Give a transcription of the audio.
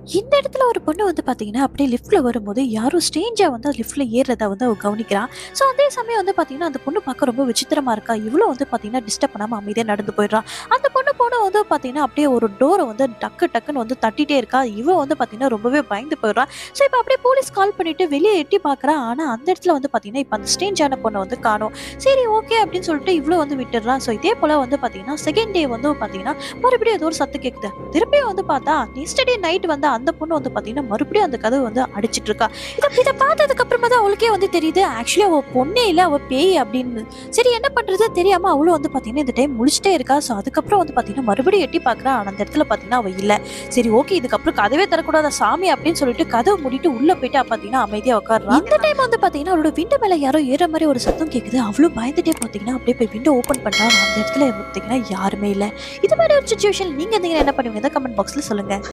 இந்த இடத்துல ஒரு பொண்ணு வந்து பார்த்தீங்கன்னா, அப்படியே லிஃப்ட்ல வரும்போது யாரோ ஸ்ட்ரேஞ்சா வந்து லிஃப்ட்ல ஏறுறத வந்து அவ கவனிக்கிறா. ஸோ அதே சமயம் வந்து பார்த்தீங்கன்னா, அந்த பொண்ணு பார்க்க ரொம்ப விசித்திரமா இருக்கா. இவளும் வந்து பார்த்தீங்கன்னா, டிஸ்டர்ப் பண்ணாம அமைதியா நடந்து போயிடுறா. அந்த பொண்ணு வந்து பார்த்தீங்கன்னா, அப்படியே ஒரு டோர வந்து டக்குன்னு வந்து தட்டிட்டே இருக்கா. இவ வந்து பார்த்தீங்கன்னா, ரொம்பவே பயந்து போயிடுறா. ஸோ இப்ப அப்படியே போலீஸ் கால் பண்ணிட்டு வெளிய எட்டி பார்க்குறா. ஆனா அந்த இடத்துல வந்து பார்த்தீங்கன்னா, இப்ப அந்த ஸ்ட்ரேஞ்சான பொண்ண வந்து காணோம். சரி ஓகே அப்படின்னு சொல்லிட்டு இவளும் வந்து விட்டுடுறா. ஸோ இதே போல வந்து பார்த்தீங்கன்னா, செகண்ட் டே வந்து பார்த்தீங்கன்னா, மறுபடியும் ஏதோ ஒரு சத்தம் கேட்குது. திருப்பியும் வந்து பார்த்தா, நெக்ஸ்ட் டே நைட் வந்து அந்த பொண்ணு வந்து பார்த்தீங்கன்னா, மறுபடியும் அந்த கதவு வந்து அடிச்சிட்டு இருக்கா. இத பார்த்ததுக்கு அப்புறமா தான் அவளுக்கே வந்து தெரியுது, ஆக்சுவலி அவ பொண்ணே இல்ல, அவ பேய் அப்படின்னு. சரி என்ன பண்றது தெரியாம அவளும் வந்து பார்த்தீங்கன்னா, இந்த டைம் முழிச்சிட்டே இருக்கா. ஸோ அதுக்கப்புறம் வந்து பார்த்தீங்கன்னா, மறுபடியும் எட்டி பார்க்குறா. ஆனா அந்த இடத்துல பார்த்தீங்கன்னா, அவ இல்ல. சரி ஓகே இதுக்கப்புறம் கதவே திறக்கக்கூடாதா சாமி அப்படின்னு சொல்லிட்டு கதவு மூடிட்டு உள்ள போயிட்டு பார்த்தீங்கன்னா, அமைதியா உட்கார்றா. இந்த டைம் வந்து பார்த்தீங்கன்னா, அவளோட விண்டோ மேல யாரோ ஏறுற மாரி ஒரு சத்தம் கேட்குது. அவளும் பயந்துட்டே பார்த்தீங்கன்னா, அப்படியே போய் விண்டோ ஓப்பன் பண்றா. ஆனா அந்த இடத்துல பார்த்தீங்கன்னா, யாருமே இல்ல. இது மாரி ஒரு சிச்சுவேஷன் நீங்க இருந்தீங்கன்னா என்ன பண்ணுவீங்க? கமெண்ட் பாக்ஸ்ல சொல்லுங்க.